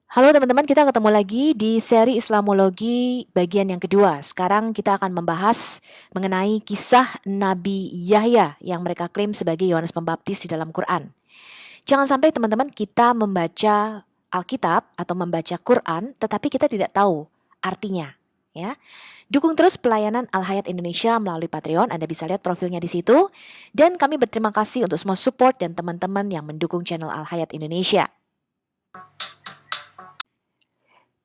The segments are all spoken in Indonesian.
Halo teman-teman, kita ketemu lagi di seri Islamologi bagian yang kedua. Sekarang kita akan membahas mengenai kisah Nabi Yahya yang mereka klaim sebagai Yohanes Pembaptis di dalam Quran. Jangan sampai teman-teman kita membaca Alkitab atau membaca Quran, tetapi kita tidak tahu artinya. Ya, dukung terus pelayanan Al-Hayat Indonesia melalui Patreon. Anda bisa lihat profilnya di situ. Dan kami berterima kasih untuk semua support dan teman-teman yang mendukung channel Al-Hayat Indonesia.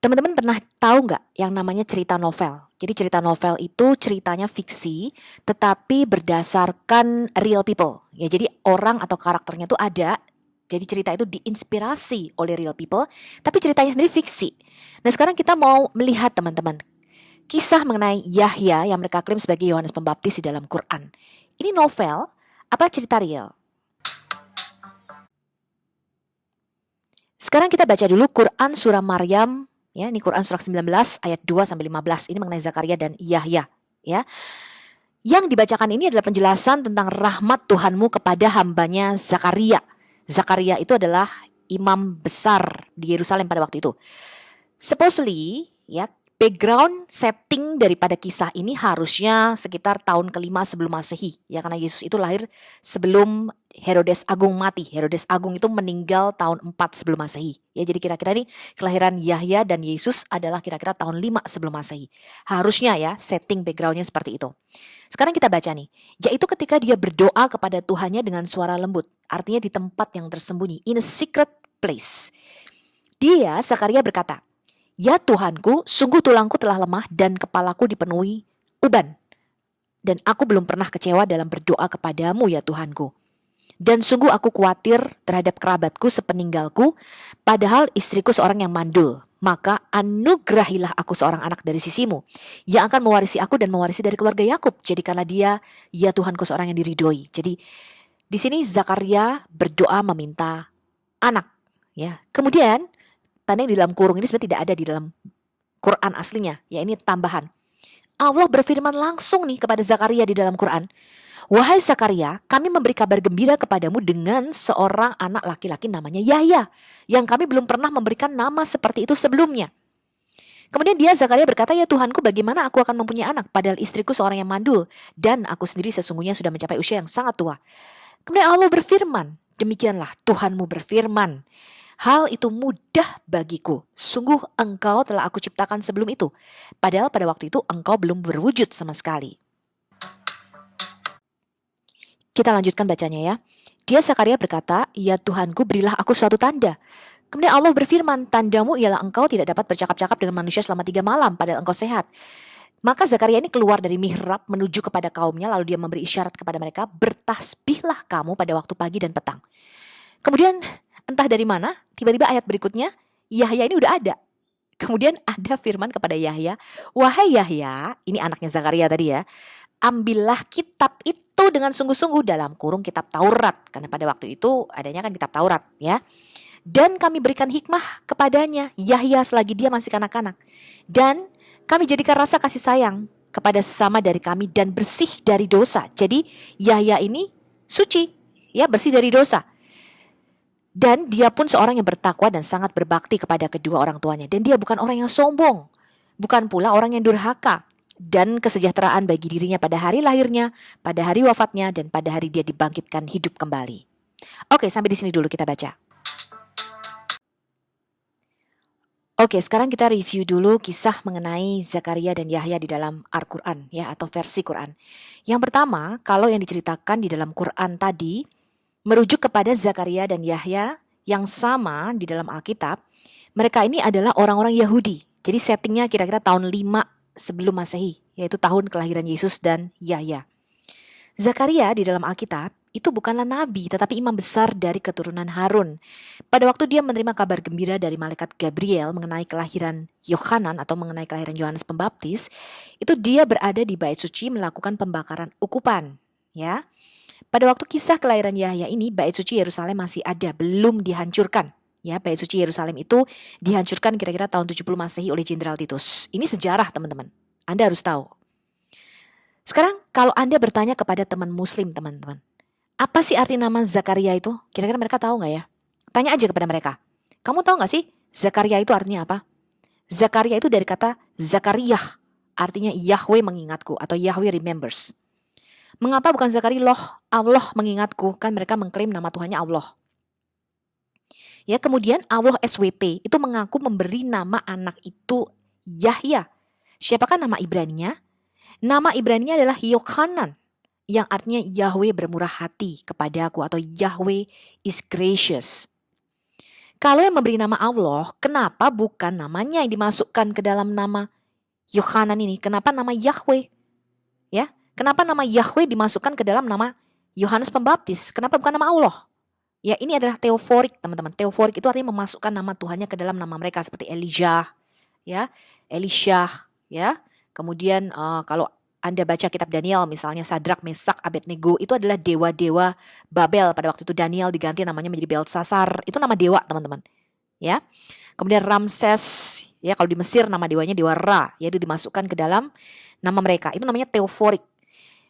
Teman-teman pernah tahu nggak yang namanya cerita novel? Jadi cerita novel itu ceritanya fiksi, tetapi berdasarkan real people. Ya, jadi orang atau karakternya itu ada. Jadi cerita itu diinspirasi oleh real people, tapi ceritanya sendiri fiksi. Nah sekarang kita mau melihat teman-teman, kisah mengenai Yahya yang mereka klaim sebagai Yohanes Pembaptis di dalam Quran. Ini novel apa cerita real? Sekarang kita baca dulu Quran Surah Maryam. Ya, ini Quran surah 19 ayat 2 sampai 15. Ini mengenai Zakaria dan Yahya, ya. Yang dibacakan ini adalah penjelasan tentang rahmat Tuhanmu kepada hambanya Zakaria. Zakaria itu adalah imam besar di Yerusalem pada waktu itu. Supposedly, ya, background setting daripada kisah ini harusnya sekitar tahun ke-5 sebelum Masehi, ya, karena Yesus itu lahir sebelum Herodes Agung mati. Herodes Agung itu meninggal tahun 4 sebelum Masehi. Ya, jadi kira-kira nih kelahiran Yahya dan Yesus adalah kira-kira tahun 5 sebelum Masehi. Harusnya ya setting backgroundnya seperti itu. Sekarang kita baca nih, yaitu ketika dia berdoa kepada Tuhannya dengan suara lembut, artinya di tempat yang tersembunyi, in a secret place. Dia, Zakaria berkata, "Ya Tuhanku, sungguh tulangku telah lemah dan kepalaku dipenuhi uban. Dan aku belum pernah kecewa dalam berdoa kepadamu ya Tuhanku. Dan sungguh aku khawatir terhadap kerabatku sepeninggalku, padahal istriku seorang yang mandul. Maka anugerahilah aku seorang anak dari sisimu, yang akan mewarisi aku dan mewarisi dari keluarga Yakub. Jadikanlah dia, ya Tuhanku seorang yang diridhoi." Jadi di sini Zakaria berdoa meminta anak. Ya, kemudian tanda yang di dalam kurung ini sebenarnya tidak ada di dalam Quran aslinya. Ya, ini tambahan. Allah berfirman langsung nih kepada Zakaria di dalam Quran. "Wahai Zakaria, kami memberi kabar gembira kepadamu dengan seorang anak laki-laki namanya Yahya, yang kami belum pernah memberikan nama seperti itu sebelumnya." Kemudian dia Zakaria berkata, "Ya Tuhanku, bagaimana aku akan mempunyai anak, padahal istriku seorang yang mandul, dan aku sendiri sesungguhnya sudah mencapai usia yang sangat tua." Kemudian Allah berfirman, "Demikianlah Tuhanmu berfirman, hal itu mudah bagiku. Sungguh engkau telah aku ciptakan sebelum itu. Padahal pada waktu itu engkau belum berwujud sama sekali." Kita lanjutkan bacanya ya. Dia Zakaria berkata, "Ya Tuhanku, berilah aku suatu tanda." Kemudian Allah berfirman, "Tandamu ialah engkau tidak dapat bercakap-cakap dengan manusia selama 3 malam, padahal engkau sehat." Maka Zakaria ini keluar dari mihrab menuju kepada kaumnya, lalu dia memberi isyarat kepada mereka, "Bertasbihlah kamu pada waktu pagi dan petang." Kemudian entah dari mana, tiba-tiba ayat berikutnya, Yahya ini udah ada. Kemudian ada firman kepada Yahya, "Wahai Yahya," ini anaknya Zakaria tadi ya, "ambillah kitab itu dengan sungguh-sungguh," dalam kurung kitab Taurat, karena pada waktu itu adanya kan kitab Taurat ya. "Dan kami berikan hikmah kepadanya, Yahya selagi dia masih kanak-kanak. Dan kami jadikan rasa kasih sayang kepada sesama dari kami dan bersih dari dosa." Jadi Yahya ini suci, ya, bersih dari dosa. "Dan dia pun seorang yang bertakwa dan sangat berbakti kepada kedua orang tuanya. Dan dia bukan orang yang sombong, bukan pula orang yang durhaka. Dan kesejahteraan bagi dirinya pada hari lahirnya, pada hari wafatnya, dan pada hari dia dibangkitkan hidup kembali." Oke, sampai di sini dulu kita baca. Oke, sekarang kita review dulu kisah mengenai Zakaria dan Yahya di dalam Al-Quran, ya, atau versi Quran. Yang pertama, kalau yang diceritakan di dalam Quran tadi merujuk kepada Zakaria dan Yahya yang sama di dalam Alkitab. Mereka ini adalah orang-orang Yahudi. Jadi settingnya kira-kira tahun 5 sebelum Masehi, yaitu tahun kelahiran Yesus dan Yahya. Zakaria di dalam Alkitab itu bukanlah nabi, tetapi imam besar dari keturunan Harun. Pada waktu dia menerima kabar gembira dari malaikat Gabriel mengenai kelahiran Yohanan atau mengenai kelahiran Yohanes Pembaptis, itu dia berada di bait suci melakukan pembakaran ukupan, ya. Pada waktu kisah kelahiran Yahya ini, bait suci Yerusalem masih ada, belum dihancurkan. Ya, bait suci Yerusalem itu dihancurkan kira-kira tahun 70 Masehi oleh Jenderal Titus. Ini sejarah, teman-teman. Anda harus tahu. Sekarang, kalau Anda bertanya kepada teman muslim, teman-teman, apa sih arti nama Zakaria itu? Kira-kira mereka tahu nggak ya? Tanya aja kepada mereka. "Kamu tahu nggak sih Zakaria itu artinya apa? Zakaria itu dari kata Zakariyah, artinya Yahweh mengingatku atau Yahweh remembers. Mengapa bukan Zakaria Allah mengingatku? Kan mereka mengklaim nama Tuhannya Allah. Ya, kemudian Allah SWT itu mengaku memberi nama anak itu Yahya. Siapakah nama Ibraninya? Nama Ibraninya adalah Yohanan, yang artinya Yahweh bermurah hati kepadaku atau Yahweh is gracious. Kalau yang memberi nama Allah, kenapa bukan namanya yang dimasukkan ke dalam nama Yohanan ini? Kenapa nama Yahweh? Ya, kenapa nama Yahweh dimasukkan ke dalam nama Yohanes Pembaptis? Kenapa bukan nama Allah? Ya, ini adalah teoforik, teman-teman. Teoforik itu artinya memasukkan nama Tuhannya ke dalam nama mereka seperti Elijah, ya, Elisha, ya. Kemudian kalau Anda baca kitab Daniel, misalnya Sadrak, Mesak, Abednego, itu adalah dewa-dewa Babel. Pada waktu itu Daniel diganti namanya menjadi Belsasar. Itu nama dewa, teman-teman. Ya. Kemudian Ramses, ya, kalau di Mesir nama dewanya dewa Ra, yaitu dimasukkan ke dalam nama mereka. Itu namanya teoforik.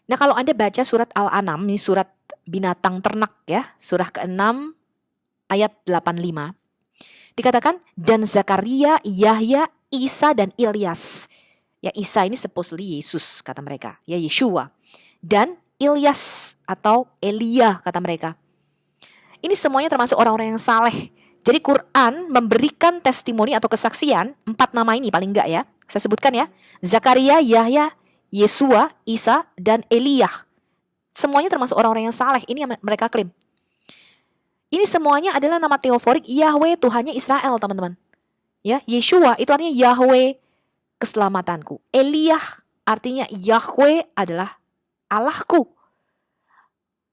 Nah, kalau Anda baca surat Al-An'am, ini surat binatang ternak ya, surah ke-6 ayat 85. Dikatakan, dan Zakaria, Yahya, Isa, dan Ilyas. Ya, Isa ini supposedly Yesus, kata mereka. Ya, Yeshua. Dan Ilyas atau Elia, kata mereka. Ini semuanya termasuk orang-orang yang saleh. Jadi Quran memberikan testimoni atau kesaksian, 4 nama ini paling enggak ya. Saya sebutkan ya. Zakaria, Yahya, Yesua, Isa, dan Eliyah. Semuanya termasuk orang-orang yang saleh. Ini yang mereka klaim. Ini semuanya adalah nama teoforik Yahweh Tuhannya Israel, teman-teman. Ya, Yeshua itu artinya Yahweh keselamatanku. Eliyah artinya Yahweh adalah Allahku.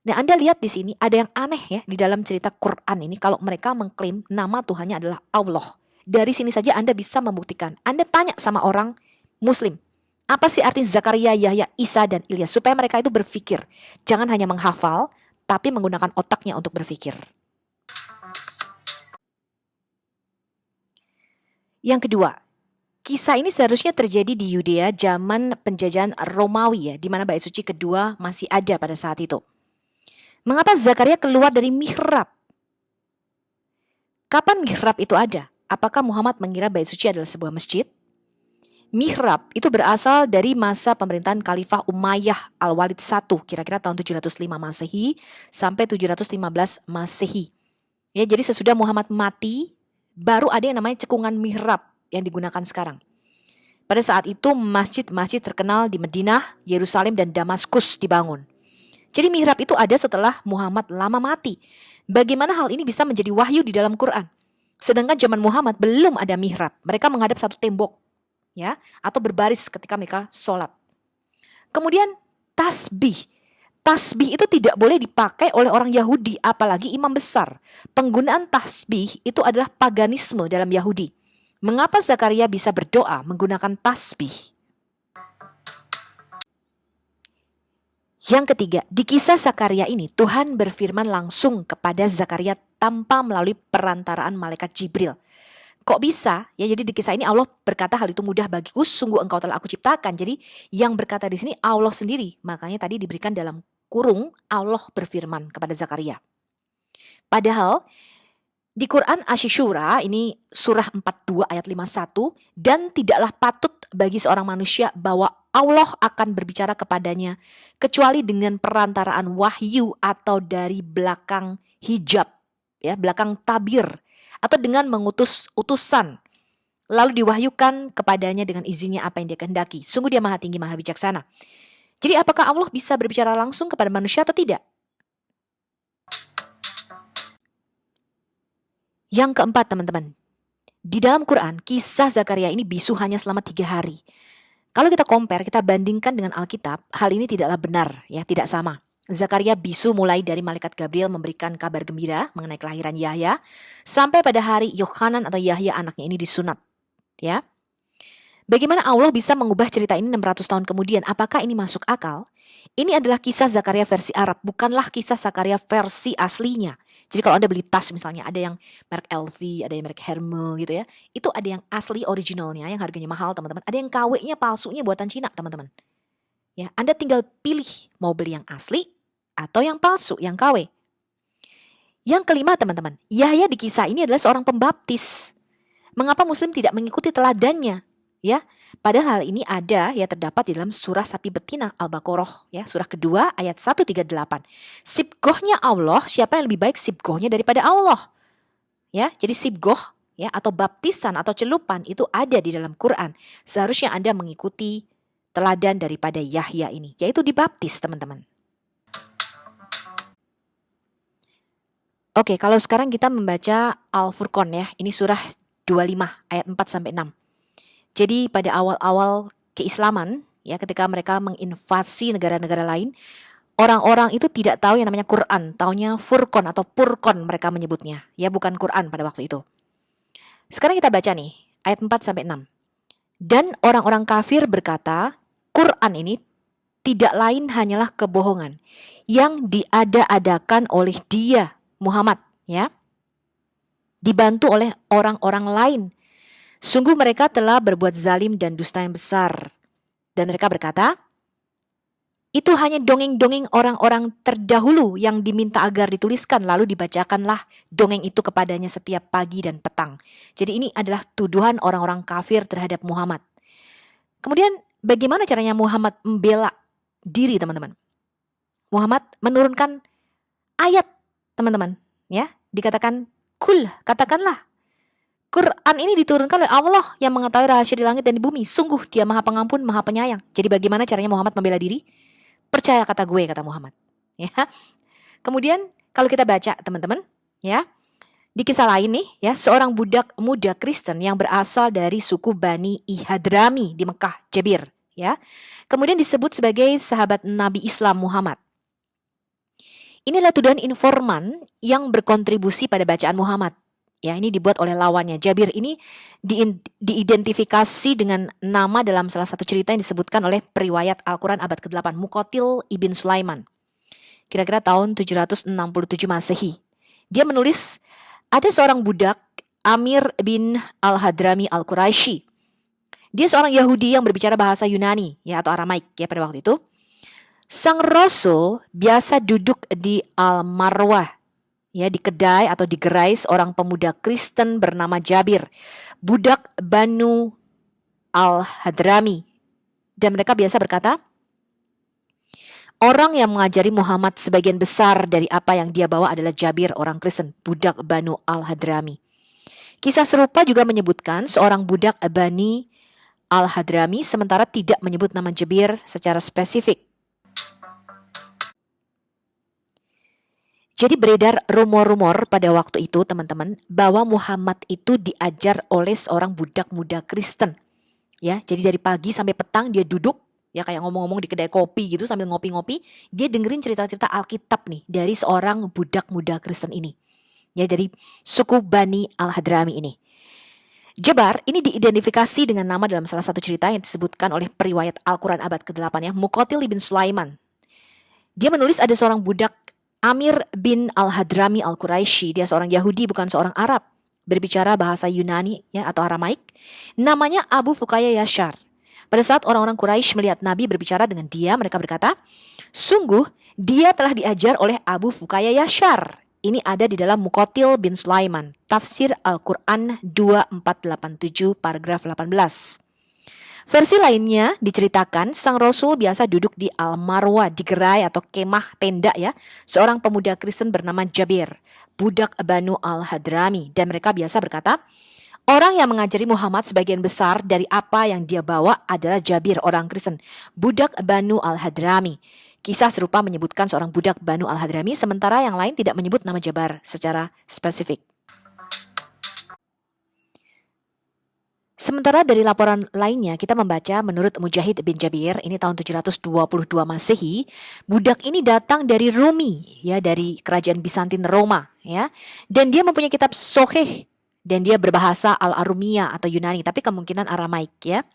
Nah, Anda lihat di sini ada yang aneh ya di dalam cerita Quran ini kalau mereka mengklaim nama Tuhannya adalah Allah. Dari sini saja Anda bisa membuktikan. Anda tanya sama orang Muslim, apa sih arti Zakaria, Yahya, Isa, dan Ilyas? Supaya mereka itu berpikir. Jangan hanya menghafal, tapi menggunakan otaknya untuk berpikir. Yang kedua, kisah ini seharusnya terjadi di Yudea zaman penjajahan Romawi ya, di mana bait suci kedua masih ada pada saat itu. Mengapa Zakaria keluar dari mihrab? Kapan mihrab itu ada? Apakah Muhammad mengira bait suci adalah sebuah masjid? Mihrab itu berasal dari masa pemerintahan Khalifah Umayyah Al-Walid I, kira-kira tahun 705 Masehi sampai 715 Masehi. Ya, jadi sesudah Muhammad mati, baru ada yang namanya cekungan mihrab yang digunakan sekarang. Pada saat itu masjid-masjid terkenal di Madinah, Yerusalem, dan Damaskus dibangun. Jadi mihrab itu ada setelah Muhammad lama mati. Bagaimana hal ini bisa menjadi wahyu di dalam Quran? Sedangkan zaman Muhammad belum ada mihrab. Mereka menghadap satu tembok, ya, atau berbaris ketika mereka sholat. Kemudian tasbih. Tasbih itu tidak boleh dipakai oleh orang Yahudi, apalagi imam besar. Penggunaan tasbih itu adalah paganisme dalam Yahudi. Mengapa Zakaria bisa berdoa menggunakan tasbih? Yang ketiga, di kisah Zakaria ini Tuhan berfirman langsung kepada Zakaria tanpa melalui perantaraan malaikat Jibril. Kok bisa? Ya, jadi di kisah ini Allah berkata hal itu mudah bagiku, sungguh engkau telah aku ciptakan. Jadi yang berkata di sini Allah sendiri. Makanya tadi diberikan dalam kurung Allah berfirman kepada Zakaria. Padahal di Quran Asy-Syura ini surah 42 ayat 51, dan tidaklah patut bagi seorang manusia bahwa Allah akan berbicara kepadanya kecuali dengan perantaraan wahyu atau dari belakang hijab, ya, belakang tabir, atau dengan mengutus utusan lalu diwahyukan kepadanya dengan izinnya apa yang dia kehendaki. Sungguh dia maha tinggi, maha bijaksana. Jadi apakah Allah bisa berbicara langsung kepada manusia atau tidak? Yang keempat, teman-teman, di dalam Quran kisah Zakaria ini bisu hanya selama 3 hari. Kalau kita compare, kita bandingkan dengan Alkitab, hal ini tidaklah benar, ya, tidak sama. Zakaria bisu mulai dari malaikat Gabriel memberikan kabar gembira mengenai kelahiran Yahya sampai pada hari Yohanan atau Yahya anaknya ini disunat, ya. Bagaimana Allah bisa mengubah cerita ini 600 tahun kemudian? Apakah ini masuk akal? Ini adalah kisah Zakaria versi Arab, bukanlah kisah Zakaria versi aslinya. Jadi kalau Anda beli tas misalnya, ada yang merek LV, ada yang merek Hermes gitu ya. Itu ada yang asli originalnya yang harganya mahal, teman-teman. Ada yang KW-nya palsunya buatan Cina, teman-teman. Ya, Anda tinggal pilih mau beli yang asli atau yang palsu, yang KW. Yang kelima, teman-teman, Yahya di kisah ini adalah seorang pembaptis. Mengapa Muslim tidak mengikuti teladannya? Ya, padahal ini ada ya terdapat di dalam surah sapi betina Al-Baqarah ya, surah kedua ayat 138. Sibgohnya Allah, siapa yang lebih baik sibgohnya daripada Allah? Ya, jadi sibgoh ya atau baptisan atau celupan itu ada di dalam Quran. Seharusnya Anda mengikuti teladan daripada Yahya ini, yaitu dibaptis, teman-teman. Oke, kalau sekarang kita membaca Al-Furqan ya, ini surah 25 ayat 4 sampai 6. Jadi pada awal-awal keislaman ya, ketika mereka menginvasi negara-negara lain, orang-orang itu tidak tahu yang namanya Quran, taunya Furqan atau Purqan mereka menyebutnya. Ya, bukan Quran pada waktu itu. Sekarang kita baca nih ayat 4 sampai 6. Dan orang-orang kafir berkata, Quran ini tidak lain hanyalah kebohongan yang diada-adakan oleh dia, Muhammad, ya. Dibantu oleh orang-orang lain. Sungguh mereka telah berbuat zalim dan dusta yang besar. Dan mereka berkata, itu hanya dongeng-dongeng orang-orang terdahulu yang diminta agar dituliskan, lalu dibacakanlah dongeng itu kepadanya setiap pagi dan petang. Jadi ini adalah tuduhan orang-orang kafir terhadap Muhammad. Kemudian bagaimana caranya Muhammad membela diri, teman-teman? Muhammad menurunkan ayat, teman-teman, ya. Dikatakan, kul, katakanlah. Quran ini diturunkan oleh Allah yang mengetahui rahasia di langit dan di bumi. Sungguh dia maha pengampun, maha penyayang. Jadi bagaimana caranya Muhammad membela diri? Percaya kata gue, kata Muhammad. Ya. Kemudian kalau kita baca, teman-teman, ya, di kisah lain nih, ya, seorang budak muda Kristen yang berasal dari suku Bani Ihadrami di Mekah, Jabir, ya. Kemudian disebut sebagai sahabat Nabi Islam Muhammad. Inilah tuduhan informan yang berkontribusi pada bacaan Muhammad. Ya, ini dibuat oleh lawannya. Jabir ini diidentifikasi dengan nama dalam salah satu cerita yang disebutkan oleh periwayat Al-Quran abad ke-8, Muqatil ibn Sulaiman. Kira-kira tahun 767 Masehi. Dia menulis, ada seorang budak, Amir bin Al-Hadrami Al-Quraisy. Dia seorang Yahudi yang berbicara bahasa Yunani ya atau Aramaik ya pada waktu itu. Sang Rasul biasa duduk di Al-Marwah, ya, di kedai atau di gerai seorang pemuda Kristen bernama Jabir, budak Banu Al-Hadrami. Dan mereka biasa berkata, orang yang mengajari Muhammad sebagian besar dari apa yang dia bawa adalah Jabir, orang Kristen, budak Banu Al-Hadrami. Kisah serupa juga menyebutkan seorang budak Bani Al-Hadrami sementara tidak menyebut nama Jabir secara spesifik. Jadi beredar rumor-rumor pada waktu itu, teman-teman, bahwa Muhammad itu diajar oleh seorang budak muda Kristen. Ya, jadi dari pagi sampai petang dia duduk, ya kayak ngomong-ngomong di kedai kopi gitu sambil ngopi-ngopi, dia dengerin cerita-cerita Alkitab nih dari seorang budak muda Kristen ini. Ya, dari suku Bani Al-Hadrami ini. Jabar ini diidentifikasi dengan nama dalam salah satu cerita yang disebutkan oleh periwayat Al-Quran abad ke-8 ya, Muqatil ibn Sulaiman. Dia menulis ada seorang budak Amir bin Al-Hadrami Al-Quraisy, dia seorang Yahudi bukan seorang Arab, berbicara bahasa Yunani ya atau Aramaik. Namanya Abu Fukaya Yashar. Pada saat orang-orang Quraisy melihat Nabi berbicara dengan dia, mereka berkata, sungguh dia telah diajar oleh Abu Fukaya Yashar. Ini ada di dalam Muqatil bin Sulaiman, Tafsir Al-Quran 2487 paragraf 18. Versi lainnya diceritakan sang Rasul biasa duduk di Al-Marwah, di gerai atau kemah tenda ya, seorang pemuda Kristen bernama Jabir, budak Banu Al-Hadrami, dan mereka biasa berkata, orang yang mengajari Muhammad sebagian besar dari apa yang dia bawa adalah Jabir, orang Kristen, budak Banu Al-Hadrami. Kisah serupa menyebutkan seorang budak Banu Al-Hadrami, sementara yang lain tidak menyebut nama Jabar secara spesifik. Sementara dari laporan lainnya kita membaca menurut Mujahid bin Jabir, ini tahun 722 Masehi, budak ini datang dari Rumi, ya, dari kerajaan Bizantin Roma, ya. Dan dia mempunyai kitab Sohih dan dia berbahasa Al-Arumiyah atau Yunani, tapi kemungkinan Aramaik, ya.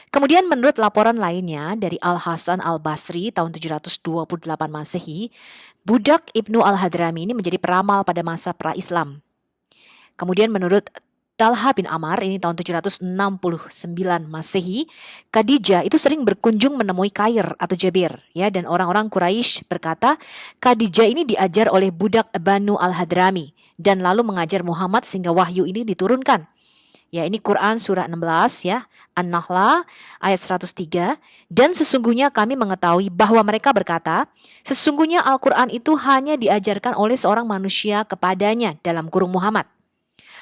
Kemudian menurut laporan lainnya dari Al-Hasan Al-Basri tahun 728 Masehi, budak Ibnu Al-Hadrami ini menjadi peramal pada masa pra-Islam. Kemudian menurut Talha bin Amar, ini tahun 769 Masehi, Khadijah itu sering berkunjung menemui Kair atau Jabir, ya, dan orang-orang Quraisy berkata, Khadijah ini diajar oleh budak Banu Al-Hadrami dan lalu mengajar Muhammad sehingga wahyu ini diturunkan. Ya, ini Quran surah 16 ya, An-Nahl ayat 103. Dan sesungguhnya kami mengetahui bahwa mereka berkata, sesungguhnya Al-Quran itu hanya diajarkan oleh seorang manusia kepadanya dalam kurung Muhammad.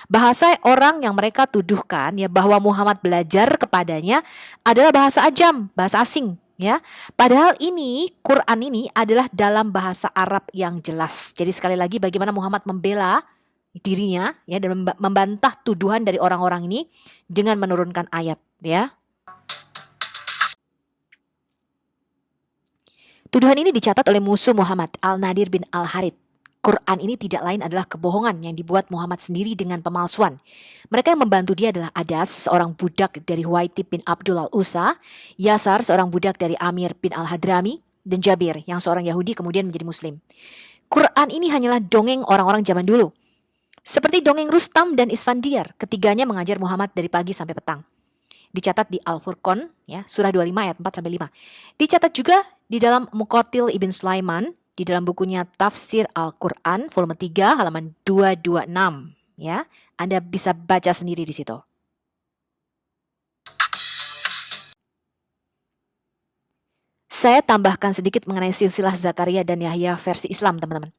Bahasa orang yang mereka tuduhkan ya bahwa Muhammad belajar kepadanya adalah bahasa ajam, bahasa asing ya. Padahal ini Quran ini adalah dalam bahasa Arab yang jelas. Jadi sekali lagi bagaimana Muhammad membela dirinya ya dan membantah tuduhan dari orang-orang ini dengan menurunkan ayat ya. Tuduhan ini dicatat oleh musuh Muhammad, Al-Nadir bin Al-Harith. Quran ini tidak lain adalah kebohongan yang dibuat Muhammad sendiri dengan pemalsuan. Mereka yang membantu dia adalah Adas, seorang budak dari Huwaitib bin Abdul al-Usa, Yasar, seorang budak dari Amir bin al-Hadrami, dan Jabir, yang seorang Yahudi kemudian menjadi Muslim. Quran ini hanyalah dongeng orang-orang zaman dulu. Seperti dongeng Rustam dan Isfandiar, ketiganya mengajar Muhammad dari pagi sampai petang. Dicatat di Al-Furqan, ya, surah 25 ayat 4-5. Dicatat juga di dalam Muqatil Ibn Sulaiman, di dalam bukunya Tafsir Al-Quran, volume 3, halaman 226. Ya, Anda bisa baca sendiri di situ. Saya tambahkan sedikit mengenai silsilah Zakaria dan Yahya versi Islam, teman-teman.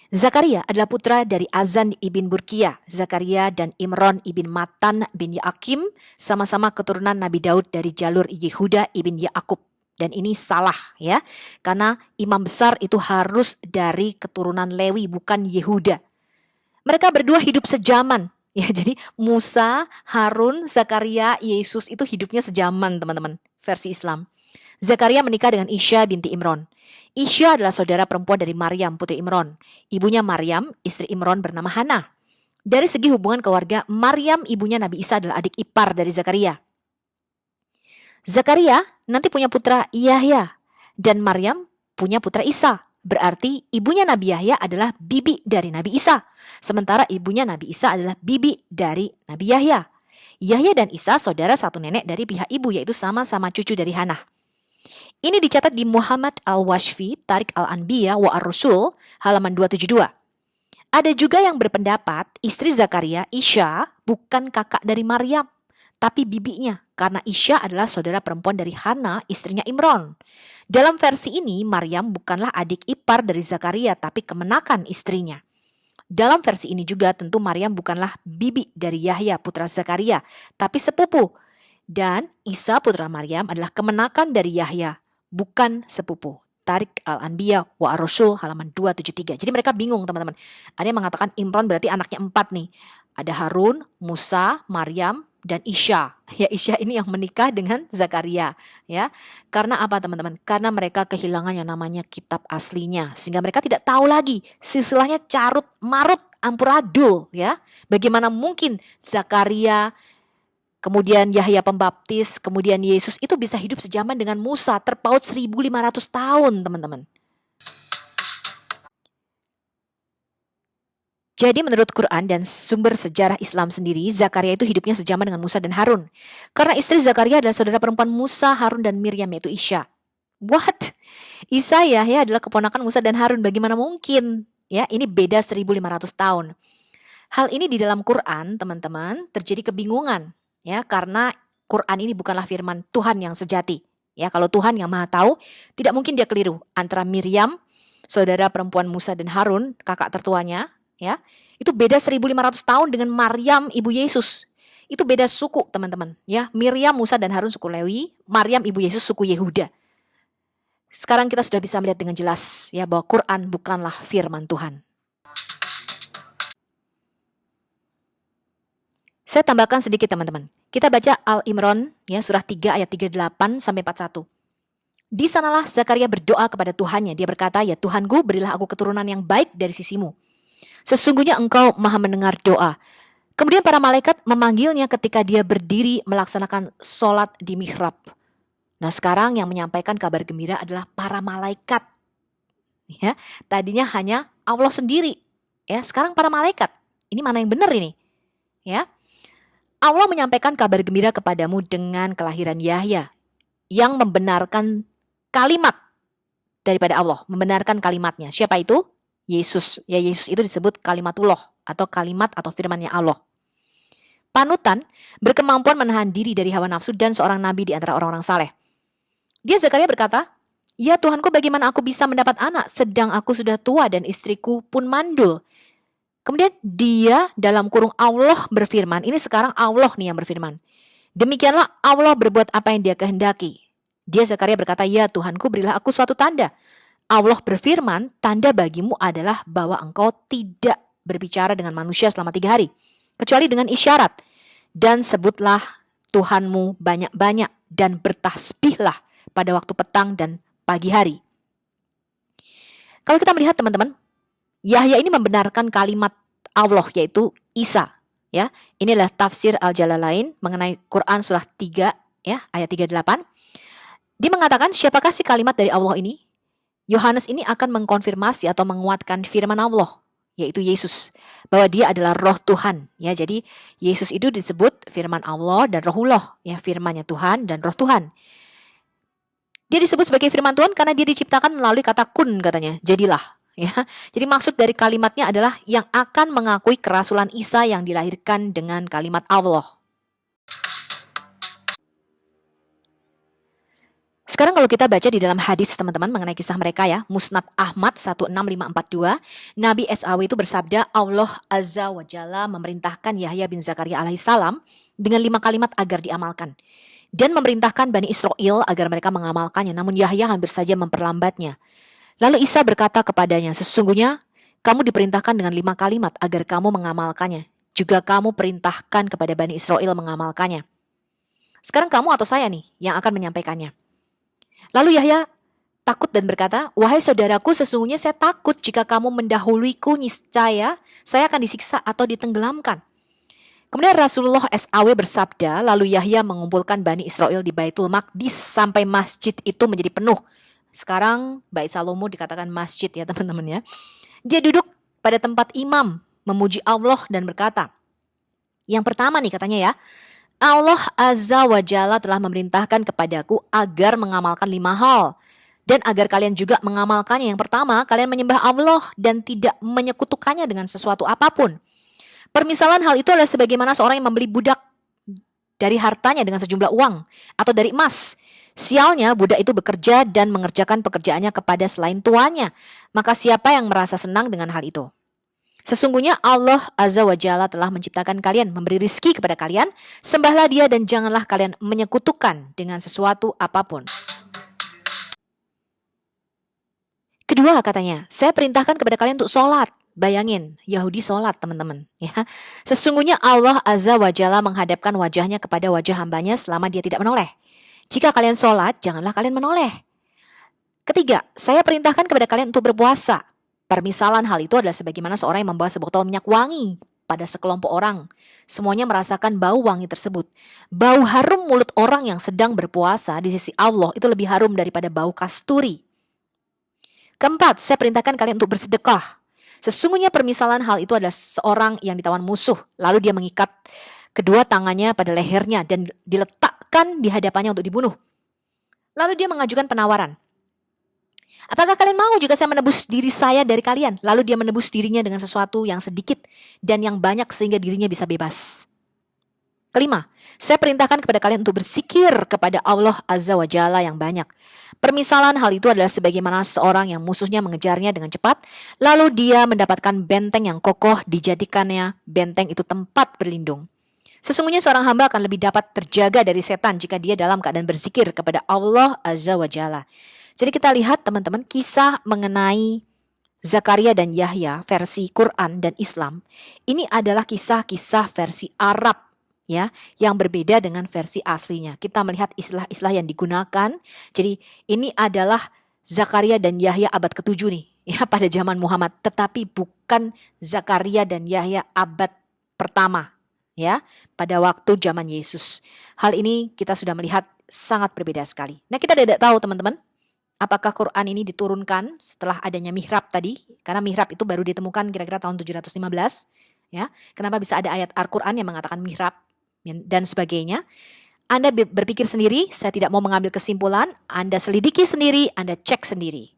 Zakaria adalah putra dari Azan ibn Burkiyah. Zakaria dan Imron ibn Matan bin Yaakim sama-sama keturunan Nabi Daud dari jalur Yehuda ibn Yaakub. Dan ini salah ya, karena imam besar itu harus dari keturunan Lewi, bukan Yehuda. Mereka berdua hidup sejaman. Ya, jadi Musa, Harun, Zakaria, Yesus itu hidupnya sejaman, teman-teman, versi Islam. Zakaria menikah dengan Isya binti Imron. Isya adalah saudara perempuan dari Maryam, putri Imron. Ibunya Maryam, istri Imron bernama Hana. Dari segi hubungan keluarga, Maryam ibunya Nabi Isa adalah adik ipar dari Zakaria. Zakaria nanti punya putra Yahya dan Maryam punya putra Isa. Berarti ibunya Nabi Yahya adalah bibi dari Nabi Isa. Sementara ibunya Nabi Isa adalah bibi dari Nabi Yahya. Yahya dan Isa saudara satu nenek dari pihak ibu, yaitu sama-sama cucu dari Hana. Ini dicatat di Muhammad Al-Washfi, Tarik Al-Anbiya wa Ar-Rusul, halaman 272. Ada juga yang berpendapat istri Zakaria, Isya, bukan kakak dari Maryam, tapi bibinya, karena Isya adalah saudara perempuan dari Hana, istrinya Imron. Dalam versi ini, Maryam bukanlah adik ipar dari Zakaria, tapi kemenakan istrinya. Dalam versi ini juga tentu Maryam bukanlah bibi dari Yahya, putra Zakaria, tapi sepupu. Dan Isa, putra Maryam, adalah kemenakan dari Yahya, bukan sepupu. Tarik Al-Anbiya wa Ar-Rasul halaman 273. Jadi mereka bingung, teman-teman. Ada yang mengatakan Imran berarti anaknya 4 nih. Ada Harun, Musa, Maryam, dan Isya. Ya, Isya ini yang menikah dengan Zakaria, ya. Karena apa, teman-teman? Karena mereka kehilangan yang namanya kitab aslinya, sehingga mereka tidak tahu lagi silsilahnya carut marut amburadul, ya. Bagaimana mungkin Zakaria, kemudian Yahya Pembaptis, kemudian Yesus itu bisa hidup sejaman dengan Musa, terpaut 1500 tahun, teman-teman. Jadi menurut Quran dan sumber sejarah Islam sendiri, Zakaria itu hidupnya sejaman dengan Musa dan Harun. Karena istri Zakaria adalah saudara perempuan Musa, Harun, dan Miriam, yaitu Isya. What? Isa Yahya adalah keponakan Musa dan Harun. Bagaimana mungkin? Ya, ini beda 1500 tahun. Hal ini di dalam Quran, teman-teman, terjadi kebingungan. Ya, karena Quran ini bukanlah firman Tuhan yang sejati. Ya, kalau Tuhan yang Maha Tahu, tidak mungkin dia keliru antara Miriam, saudara perempuan Musa dan Harun, kakak tertuanya, ya. Itu beda 1500 tahun dengan Maryam ibu Yesus. Itu beda suku, teman-teman, ya. Miriam, Musa dan Harun suku Lewi, Maryam ibu Yesus suku Yehuda. Sekarang kita sudah bisa melihat dengan jelas ya bahwa Quran bukanlah firman Tuhan. Saya tambahkan sedikit, teman-teman. Kita baca Al-Imran ya, surah 3 ayat 38 sampai 41. Di sanalah Zakaria berdoa kepada Tuhannya. Dia berkata, "Ya Tuhanku, berilah aku keturunan yang baik dari sisimu. Sesungguhnya Engkau Maha mendengar doa." Kemudian para malaikat memanggilnya ketika dia berdiri melaksanakan sholat di mihrab. Nah, sekarang yang menyampaikan kabar gembira adalah para malaikat. Ya, tadinya hanya Allah sendiri. Ya, sekarang para malaikat. Ini mana yang benar ini? Ya. Allah menyampaikan kabar gembira kepadamu dengan kelahiran Yahya yang membenarkan kalimat daripada Allah, membenarkan kalimatnya. Siapa itu? Yesus. Ya, Yesus itu disebut kalimatullah atau kalimat atau firman-Nya Allah. panutan, berkemampuan menahan diri dari hawa nafsu, dan seorang nabi di antara orang-orang saleh. Dia Zakaria berkata, "Ya Tuhanku, bagaimana aku bisa mendapat anak sedang aku sudah tua dan istriku pun mandul?" Kemudian dia dalam kurung Allah berfirman, ini sekarang Allah nih yang berfirman. Demikianlah Allah berbuat apa yang dia kehendaki. Dia Zakaria berkata, "Ya Tuhanku, berilah aku suatu tanda." Allah berfirman, "Tanda bagimu adalah bahwa engkau tidak berbicara dengan manusia selama 3 hari, kecuali dengan isyarat. Dan sebutlah Tuhanmu banyak-banyak dan bertasbihlah pada waktu petang dan pagi hari." Kalau kita melihat teman-teman, Yahya ini membenarkan kalimat Allah yaitu Isa. Ya, inilah tafsir Al-Jalalain mengenai Quran surah 3 ya, ayat 38. Dia mengatakan, siapakah si kalimat dari Allah ini? Yohanes ini akan mengkonfirmasi atau menguatkan firman Allah, yaitu Yesus, bahwa dia adalah roh Tuhan. Ya, jadi Yesus itu disebut firman Allah dan rohullah, ya, firmannya Tuhan dan roh Tuhan. Dia disebut sebagai firman Tuhan karena dia diciptakan melalui kata kun, katanya, jadilah. Ya, jadi maksud dari kalimatnya adalah yang akan mengakui kerasulan Isa yang dilahirkan dengan kalimat Allah. Sekarang kalau kita baca di dalam hadis teman-teman mengenai kisah mereka ya, Musnad Ahmad 16542, Nabi SAW itu bersabda, Allah Azza wa Jalla memerintahkan Yahya bin Zakaria alaihissalam dengan 5 kalimat agar diamalkan. Dan memerintahkan Bani Israel agar mereka mengamalkannya, namun Yahya hampir saja memperlambatnya. Lalu Isa berkata kepadanya, "Sesungguhnya kamu diperintahkan dengan 5 kalimat agar kamu mengamalkannya. Juga kamu perintahkan kepada Bani Israel mengamalkannya. Sekarang kamu atau saya nih yang akan menyampaikannya." Lalu Yahya takut dan berkata, "Wahai saudaraku, sesungguhnya saya takut jika kamu mendahuluiku, niscaya saya akan disiksa atau ditenggelamkan." Kemudian Rasulullah SAW bersabda, lalu Yahya mengumpulkan Bani Israel di Baitul Maqdis sampai masjid itu menjadi penuh. Sekarang Bait Salomo dikatakan masjid ya teman-teman ya. Dia duduk pada tempat imam memuji Allah dan berkata, yang pertama nih katanya ya, Allah Azza wa Jalla telah memerintahkan kepadaku agar mengamalkan 5 hal. Dan agar kalian juga mengamalkannya. Yang pertama, kalian menyembah Allah dan tidak menyekutukannya dengan sesuatu apapun. Permisalan hal itu adalah sebagaimana seorang yang membeli budak dari hartanya dengan sejumlah uang atau dari emas. Sialnya budak itu bekerja dan mengerjakan pekerjaannya kepada selain tuannya. Maka siapa yang merasa senang dengan hal itu? Sesungguhnya Allah Azza wa Jalla telah menciptakan kalian, memberi rizki kepada kalian. Sembahlah dia dan janganlah kalian menyekutukan dengan sesuatu apapun. Kedua katanya, saya perintahkan kepada kalian untuk sholat. Bayangin, Yahudi sholat teman-teman. Ya. Sesungguhnya Allah Azza wa Jalla menghadapkan wajahnya kepada wajah hambanya selama dia tidak menoleh. Jika kalian sholat, janganlah kalian menoleh. Ketiga, saya perintahkan kepada kalian untuk berpuasa. Permisalan hal itu adalah sebagaimana seorang yang membawa sebotol minyak wangi pada sekelompok orang. Semuanya merasakan bau wangi tersebut. Bau harum mulut orang yang sedang berpuasa di sisi Allah itu lebih harum daripada bau kasturi. Keempat, saya perintahkan kalian untuk bersedekah. Sesungguhnya permisalan hal itu adalah seorang yang ditawan musuh. Lalu dia mengikat kedua tangannya pada lehernya dan diletakkan di hadapannya untuk dibunuh. Lalu dia mengajukan penawaran. Apakah kalian mau juga saya menebus diri saya dari kalian? Lalu dia menebus dirinya dengan sesuatu yang sedikit dan yang banyak sehingga dirinya bisa bebas. Kelima, saya perintahkan kepada kalian untuk berzikir kepada Allah Azza wa Jalla yang banyak. Permisalan hal itu adalah sebagaimana seorang yang musuhnya mengejarnya dengan cepat, lalu dia mendapatkan benteng yang kokoh, dijadikannya benteng itu tempat berlindung. Sesungguhnya seorang hamba akan lebih dapat terjaga dari setan jika dia dalam keadaan berzikir kepada Allah Azza wa Jalla. Jadi kita lihat teman-teman kisah mengenai Zakaria dan Yahya versi Quran dan Islam. Ini adalah kisah-kisah versi Arab ya, yang berbeda dengan versi aslinya. Kita melihat istilah-istilah yang digunakan. Jadi ini adalah Zakaria dan Yahya abad ke-7 nih ya pada zaman Muhammad, tetapi bukan Zakaria dan Yahya abad pertama. Ya, pada waktu zaman Yesus. Hal ini kita sudah melihat sangat berbeda sekali. Nah, kita tidak tahu teman-teman, apakah Quran ini diturunkan setelah adanya mihrab tadi? Karena mihrab itu baru ditemukan kira-kira tahun 715. Ya, kenapa bisa ada ayat Al-Quran yang mengatakan mihrab dan sebagainya? Anda berpikir sendiri, saya tidak mau mengambil kesimpulan. Anda selidiki sendiri, Anda cek sendiri.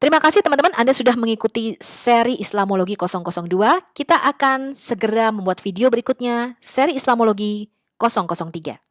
Terima kasih teman-teman, Anda sudah mengikuti seri Islamologi 002. Kita akan segera membuat video berikutnya, seri Islamologi 003.